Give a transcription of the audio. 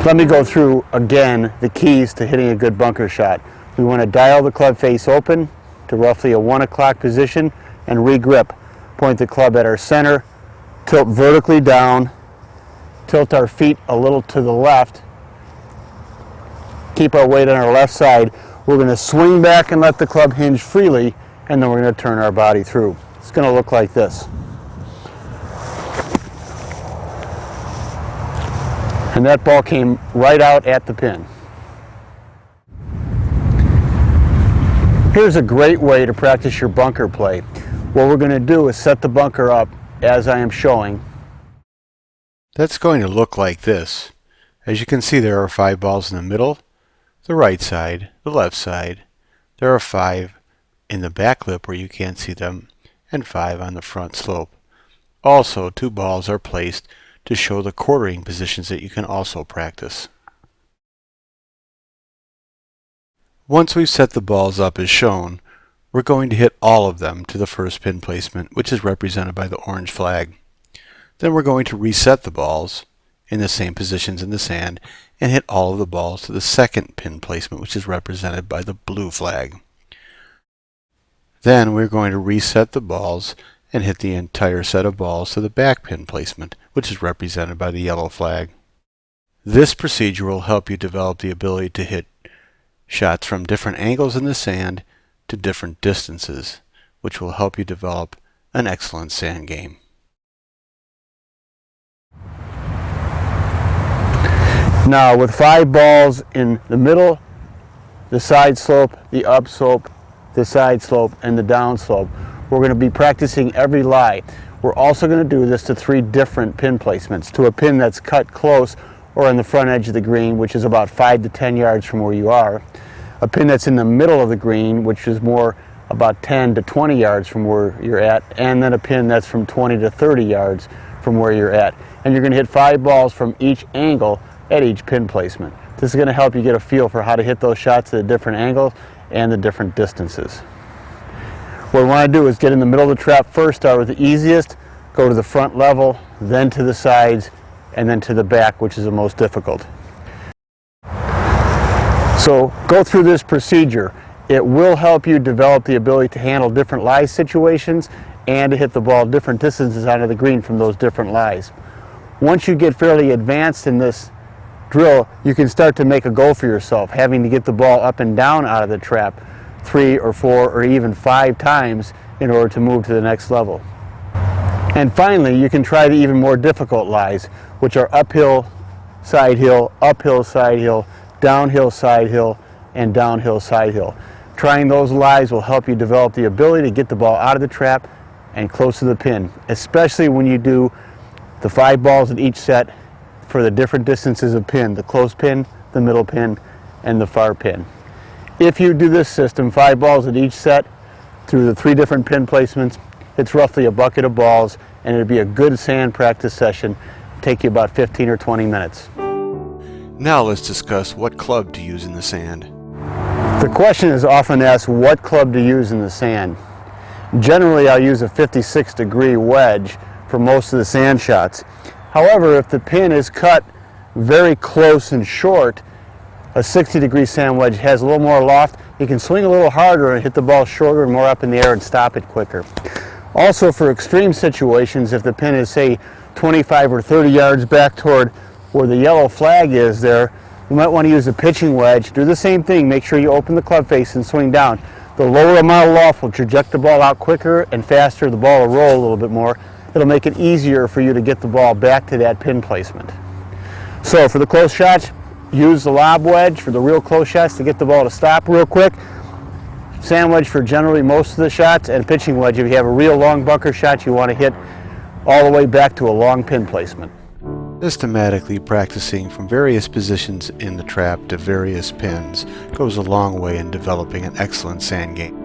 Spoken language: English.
Let me go through again the keys to hitting a good bunker shot. We want to dial the club face open to roughly a 1 o'clock position and re-grip. Point the club at our center, tilt vertically down, tilt our feet a little to the left, keep our weight on our left side. We're going to swing back and let the club hinge freely, and then we're going to turn our body through. It's going to look like this. And that ball came right out at the pin. Here's a great way to practice your bunker play. What we're going to do is set the bunker up as I am showing. That's going to look like this. As you can see, there are 5 balls in the middle, the right side, the left side. There are 5 in the back lip where you can't see them, and 5 on the front slope. Also, 2 balls are placed to show the quartering positions that you can also practice. Once we've set the balls up as shown, we're going to hit all of them to the first pin placement, which is represented by the orange flag. Then we're going to reset the balls in the same positions in the sand and hit all of the balls to the second pin placement, which is represented by the blue flag. Then we're going to reset the balls and hit the entire set of balls to the back pin placement, which is represented by the yellow flag. This procedure will help you develop the ability to hit shots from different angles in the sand to different distances, which will help you develop an excellent sand game. Now, with 5 balls in the middle, the side slope, the up slope, the side slope, and the down slope, we're going to be practicing every lie. We're also going to do this to 3 different pin placements, to a pin that's cut close or on the front edge of the green, which is about 5 to 10 yards from where you are, a pin that's in the middle of the green, which is more about 10 to 20 yards from where you're at, and then a pin that's from 20 to 30 yards from where you're at. And you're going to hit 5 balls from each angle at each pin placement. This is going to help you get a feel for how to hit those shots at the different angles and the different distances. What we want to do is get in the middle of the trap first, start with the easiest, go to the front level, then to the sides, and then to the back, which is the most difficult. So go through this procedure. It will help you develop the ability to handle different lie situations and to hit the ball different distances out of the green from those different lies. Once you get fairly advanced in this drill, you can start to make a goal for yourself, having to get the ball up and down out of the trap 3 or 4 or even 5 times in order to move to the next level. And finally, you can try the even more difficult lies, which are uphill, side hill, downhill, side hill, and downhill, side hill. Trying those lies will help you develop the ability to get the ball out of the trap and close to the pin, especially when you do the 5 balls in each set for the different distances of pin, the close pin, the middle pin, and the far pin. If you do this system, 5 balls at each set through the 3 different pin placements, it's roughly a bucket of balls, and it'd be a good sand practice session. Take you about 15 or 20 minutes. Now let's discuss what club to use in the sand. The question is often asked what club to use in the sand. Generally, I'll use a 56-degree wedge for most of the sand shots. However, if the pin is cut very close and short, a 60-degree sand wedge has a little more loft. You can swing a little harder and hit the ball shorter and more up in the air and stop it quicker. Also, for extreme situations, if the pin is, say, 25 or 30 yards back toward where the yellow flag is there, you might want to use a pitching wedge. Do the same thing. Make sure you open the club face and swing down. The lower amount of loft will traject the ball out quicker and faster. The ball will roll a little bit more. It'll make it easier for you to get the ball back to that pin placement. So for the close shots, use the lob wedge for the real close shots to get the ball to stop real quick. Sand wedge for generally most of the shots, and pitching wedge if you have a real long bunker shot you want to hit all the way back to a long pin placement. Systematically practicing from various positions in the trap to various pins goes a long way in developing an excellent sand game.